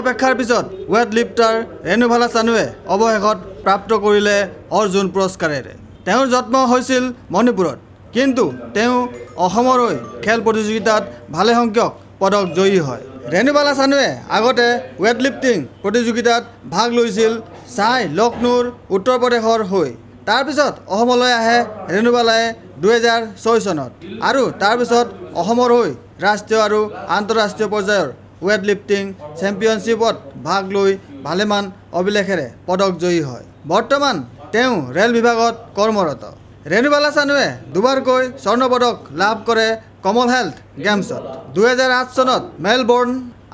অপেক্ষাৰ পিছত weight lifter ৰেণুবালা চানুৱে অৱশেষত প্ৰাপ্ত কৰিলে অৰ্জুন পুৰস্কাৰেৰে। তেওঁৰ জন্ম হৈছিল মণিপুৰত, কিন্তু তেওঁ অসমৰ হৈ খেল প্ৰতিযোগিতাত ভালেসংখ্যক পদক জয়ী হয়। ৰেণুবালা চানুৱে আগতে ৱেট লিফটিং প্ৰতিযোগিতাত ভাগ লৈছিল চাই লক্ষ্ণৌৰ উত্তৰ প্ৰদেশৰ হৈ। তাৰপিছত অসমলৈ আহে ৰেণুবালাই 2006 চনত আৰু তাৰপিছত অসমৰ হৈ ৰাষ্ট্ৰীয় আৰু আন্তঃৰাষ্ট্ৰীয় পৰ্যায়ৰ ৱেট লিফটিং চেম্পিয়নশ্বিপত ভাগ লৈ ভালেমান অভিলেখেৰে পদক জয়ী হয়। বৰ্তমান তেওঁ ৰেল বিভাগত কৰ্মৰত। ৰেণুবালা চানুৱে দুবাৰকৈ স্বৰ্ণ পদক লাভ কৰে কমনৱেলথ গেমছত। 2008 চনত মেলবৰ্ণ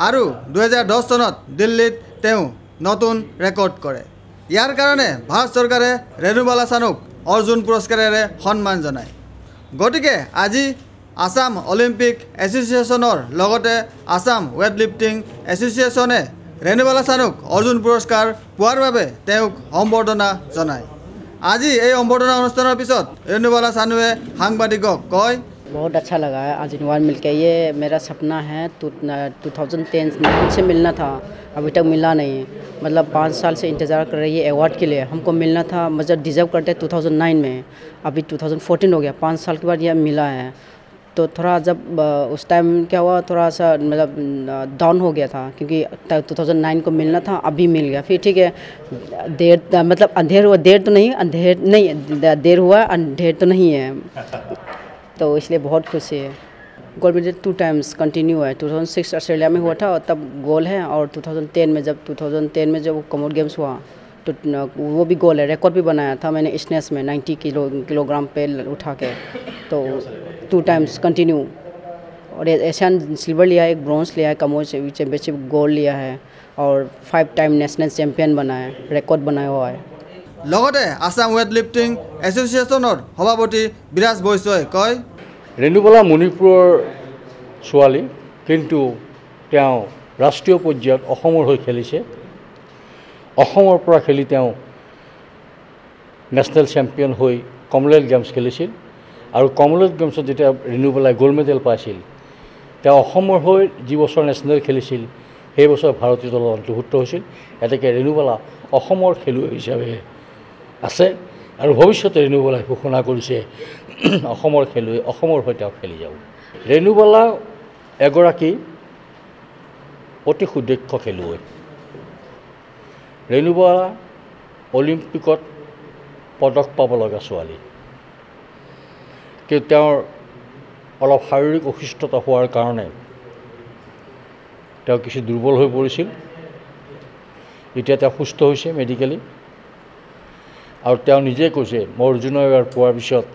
আৰু 2010 চনত দিল্লীত তেওঁ নতুন ৰেকৰ্ড কৰে। ইয়াৰ কাৰণে ভাৰত চৰকাৰে ৰেণুবালা চানুক অৰ্জুন পুৰস্কাৰেৰে সন্মান জনায়। গতিকে আজি আসাম অলিম্পিক এছ'চিয়েশ্যনৰ লগতে আসাম ৱেট লিফটিং এছ'চিয়েশ্যনে ৰেণুবালা চানুক অৰ্জুন পুৰস্কাৰ পোৱাৰ বাবে তেওঁক সম্বৰ্ধনা জনায়। আজি এই সম্বৰ্ধনা অনুষ্ঠানৰ পিছত ৰেণুবালা চানুৱে সাংবাদিকক কয়, बहुत अच्छा लगा है आज अवार्ड मिलकर। ये मेरा सपना है 2010 से मिलना था, अभी तक मिला नहीं। मतलब 5 साल से इंतज़ार कर रही है अवार्ड के लिए, हमको मिलना था, मतलब डिज़र्व करते 2009 में, अभी 2014 हो गया, 5 साल के बाद यह मिला है। तो थोड़ा जब उस टाइम क्या हुआ, थोड़ा सा मतलब डाउन हो गया था, क्योंकि 2009 को मिलना था, अभी मिल गया। फिर ठीक है, देर मतलब अंधेर हुआ, देर तो नहीं, देर हुआ, अंधेर तो नहीं है, तो इसलिए बहुत खुशी है। गोल्ड मेडल 2 टाइम्स कंटिन्यू है। 2006 ऑस्ट्रेलिया में हुआ था और तब गोल है, और 2010 में जब कॉमनवेल्थ गेम्स हुआ तो वो भी गोल है। रिकॉर्ड भी बनाया था मैंने स्नेस में 90 किलोग्राम पे उठा के, तो 2 टाइम्स कंटिन्यू। और एशियन सिल्वर लिया है, एक ब्रॉन्ज लिया है, कॉमनवेल्थ चैम्पियनशिप गोल्ड लिया है, और 5 टाइम नेशनल चैम्पियन बना है, रिकॉर्ड बनाया हुआ है। লগতে আসাম ৱেট লিফটিং এছ'চিয়েশ্যনৰ সভাপতি বিৰাজ বৈশ্যই কয়, ৰেণুবালা মণিপুৰৰ ছোৱালী, কিন্তু তেওঁ ৰাষ্ট্ৰীয় পৰ্যায়ত অসমৰ হৈ খেলিছে। অসমৰ পৰা খেলি তেওঁ নেশ্যনেল চেম্পিয়ন হৈ কমনৱেলথ গেমছ খেলিছিল, আৰু কমনৱেলথ গেমছত যেতিয়া ৰেণুবালাই গ'ল্ড মেডেল পাইছিল, তেওঁ অসমৰ হৈ যি বছৰ নেশ্যনেল খেলিছিল সেই বছৰ ভাৰতীয় দলত অন্তৰ্ভুক্ত হৈছিল। এতেকে ৰেণুবালা অসমৰ খেলুৱৈ হিচাপে আছে, আৰু ভৱিষ্যতে ৰেণুবালাই ঘোষণা কৰিছে অসমৰ খেলুৱৈ, অসমৰ হৈ তেওঁ খেলি যাব। ৰেণুবালা এগৰাকী অতি সুদক্ষ খেলুৱৈ। ৰেণুবালা অলিম্পিকত পদক পাব লগা ছোৱালী, কিন্তু তেওঁৰ অলপ শাৰীৰিক অসুস্থতা হোৱাৰ কাৰণে তেওঁ কিছু দুৰ্বল হৈ পৰিছিল। এতিয়া তেওঁ সুস্থ হৈছে মেডিকেলি, আৰু তেওঁ নিজে কৈছে, মই অৰ্জুনৰ এৱাৰ্ড পোৱাৰ পিছত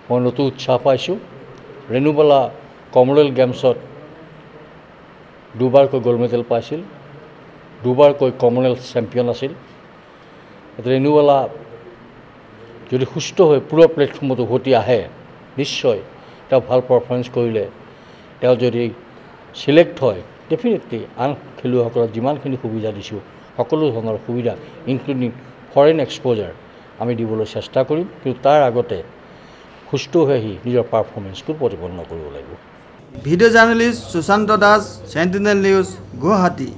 মই নতুন উৎসাহ পাইছোঁ। ৰেণুবালা কমনৱেলথ গেমছত 2বাৰকৈ গ'ল্ড মেডেল পাইছিল, 2বাৰকৈ কমনৱেলথ চেম্পিয়ন আছিল। ৰেণুবালা যদি সুস্থ হৈ পুৰা প্লেটফৰ্মত উভতি আহে, নিশ্চয় তেওঁ ভাল পাৰফৰ্মেঞ্চ কৰিলে, তেওঁ যদি চিলেক্ট হয়, ডেফিনেটলি আন খেলুৱৈসকলক যিমানখিনি সুবিধা দিছোঁ সকলো ধৰণৰ সুবিধা ইনক্লুডিং ফৰেইন এক্সপ'জাৰ আমি দিবলৈ চেষ্টা কৰিম, কিন্তু তাৰ আগতে সুস্থ হৈ আহি নিজৰ পাৰফৰ্মেঞ্চটো প্ৰতিপন্ন কৰিব লাগিব। Video' journalist Sushanta Das, Sentinel news, Guwahati.